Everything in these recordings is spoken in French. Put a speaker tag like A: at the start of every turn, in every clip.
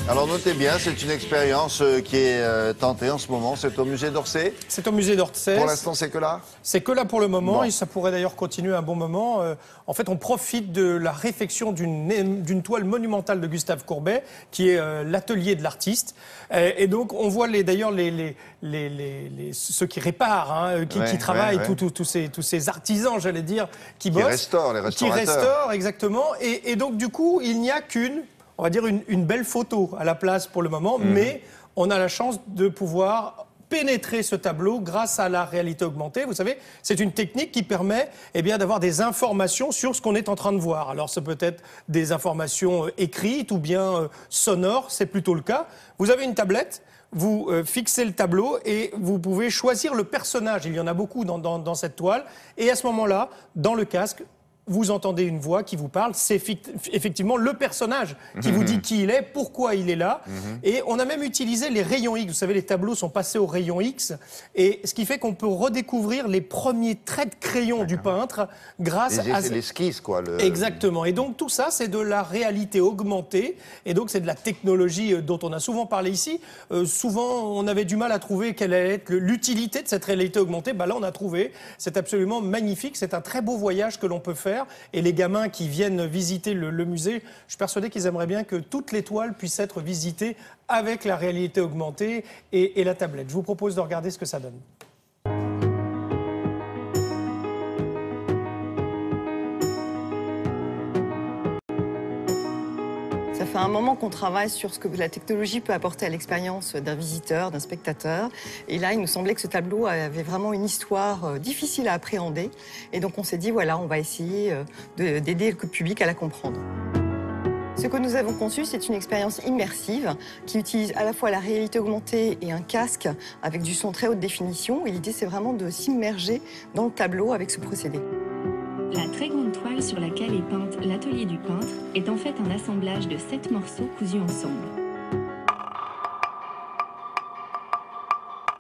A: Alors notez bien, c'est une expérience qui est tentée en ce moment. C'est au musée d'Orsay.
B: C'est au musée d'Orsay.
A: Pour l'instant, c'est que là.
B: C'est que là pour le moment,
A: Bon.
B: et ça pourrait d'ailleurs continuer un bon moment. En fait, on profite de la réfection d'une toile monumentale de Gustave Courbet, qui est l'atelier de l'artiste. Et donc, on voit d'ailleurs ceux qui réparent, qui travaillent, tous ces artisans, j'allais dire, qui bossent.
A: Qui restaurent, les restaurateurs.
B: Qui restaurent, exactement. Et donc, du coup, il n'y a on va dire une belle photo à la place pour le moment, mais on a la chance de pouvoir pénétrer ce tableau grâce à la réalité augmentée. Vous savez, c'est une technique qui permet d'avoir des informations sur ce qu'on est en train de voir. Alors, ça peut être des informations écrites ou bien sonores, c'est plutôt le cas. Vous avez une tablette, vous fixez le tableau et vous pouvez choisir le personnage. Il y en a beaucoup dans cette toile. Et à ce moment-là, dans le casque, vous entendez une voix qui vous parle, c'est effectivement le personnage qui vous dit qui il est, pourquoi il est là. Et on a même utilisé les rayons X. Vous savez, les tableaux sont passés aux rayons X. Et ce qui fait qu'on peut redécouvrir les premiers traits de crayon du peintre grâce à...
A: l'esquisse, quoi.
B: Exactement. Et donc tout ça, c'est de la réalité augmentée. Et donc c'est de la technologie dont on a souvent parlé ici. Souvent, on avait du mal à trouver quelle allait être l'utilité de cette réalité augmentée. Là, on a trouvé. C'est absolument magnifique. C'est un très beau voyage que l'on peut faire. Et les gamins qui viennent visiter le musée, je suis persuadé qu'ils aimeraient bien que toutes les toiles puissent être visitées avec la réalité augmentée et la tablette. Je vous propose de regarder ce que ça donne.
C: Ça fait un moment qu'on travaille sur ce que la technologie peut apporter à l'expérience d'un visiteur, d'un spectateur. Et là, il nous semblait que ce tableau avait vraiment une histoire difficile à appréhender. Et donc, on s'est dit, voilà, on va essayer d'aider le public à la comprendre. Ce que nous avons conçu, c'est une expérience immersive qui utilise à la fois la réalité augmentée et un casque avec du son très haute définition. Et l'idée, c'est vraiment de s'immerger dans le tableau avec ce procédé.
D: La très grande toile sur laquelle est peinte l'atelier du peintre est en fait un assemblage de 7 morceaux cousus ensemble.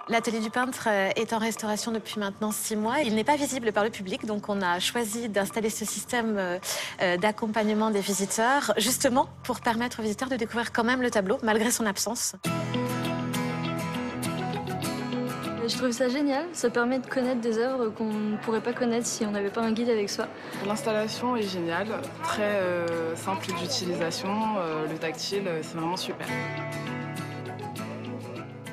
E: L'atelier du peintre est en restauration depuis maintenant 6 mois. Il n'est pas visible par le public, donc on a choisi d'installer ce système d'accompagnement des visiteurs, justement pour permettre aux visiteurs de découvrir quand même le tableau, malgré son absence.
F: Je trouve ça génial, ça permet de connaître des œuvres qu'on ne pourrait pas connaître si on n'avait pas un guide avec soi.
G: L'installation est géniale, très simple d'utilisation, le tactile, c'est vraiment super.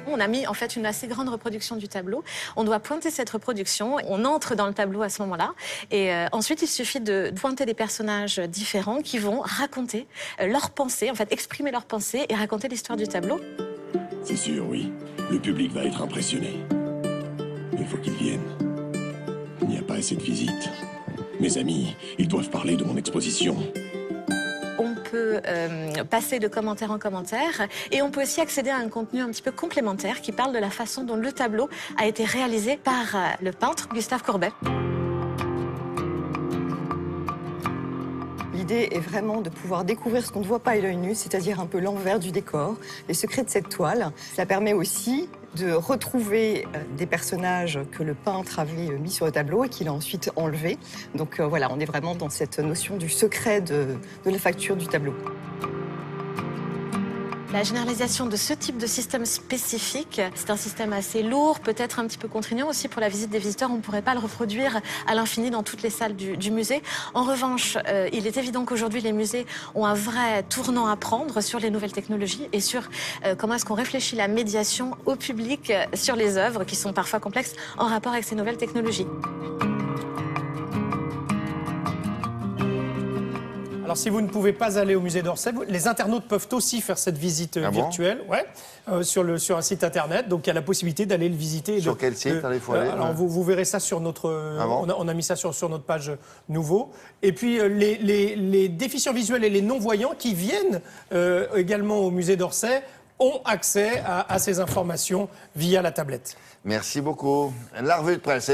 E: On a mis en fait une assez grande reproduction du tableau. On doit pointer cette reproduction, on entre dans le tableau à ce moment-là. Et ensuite, il suffit de pointer des personnages différents qui vont raconter leurs pensées, en fait exprimer leurs pensées et raconter l'histoire du tableau.
H: C'est sûr, oui. Le public va être impressionné. Il faut qu'ils viennent. Il n'y a pas assez de visites. Mes amis, ils doivent parler de mon exposition.
E: On peut passer de commentaire en commentaire et on peut aussi accéder à un contenu un petit peu complémentaire qui parle de la façon dont le tableau a été réalisé par le peintre Gustave Courbet.
C: L'idée est vraiment de pouvoir découvrir ce qu'on ne voit pas à l'œil nu, c'est-à-dire un peu l'envers du décor, les secrets de cette toile. Ça permet aussi de retrouver des personnages que le peintre avait mis sur le tableau et qu'il a ensuite enlevés. Donc voilà, on est vraiment dans cette notion du secret de la facture du tableau.
E: La généralisation de ce type de système spécifique, c'est un système assez lourd, peut-être un petit peu contraignant aussi pour la visite des visiteurs. On ne pourrait pas le reproduire à l'infini dans toutes les salles du musée. En revanche, il est évident qu'aujourd'hui, les musées ont un vrai tournant à prendre sur les nouvelles technologies et sur comment est-ce qu'on réfléchit la médiation au public sur les œuvres qui sont parfois complexes en rapport avec ces nouvelles technologies.
B: Alors, si vous ne pouvez pas aller au musée d'Orsay, les internautes peuvent aussi faire cette visite virtuelle sur un site internet. Donc, il y a la possibilité d'aller le visiter.
A: Sur quel site il faut aller
B: Alors, vous verrez ça sur notre... on a mis ça sur notre page nouveau. Et puis, les déficients visuels et les non-voyants qui viennent également au musée d'Orsay ont accès à ces informations via la tablette.
A: Merci beaucoup. La revue de presse.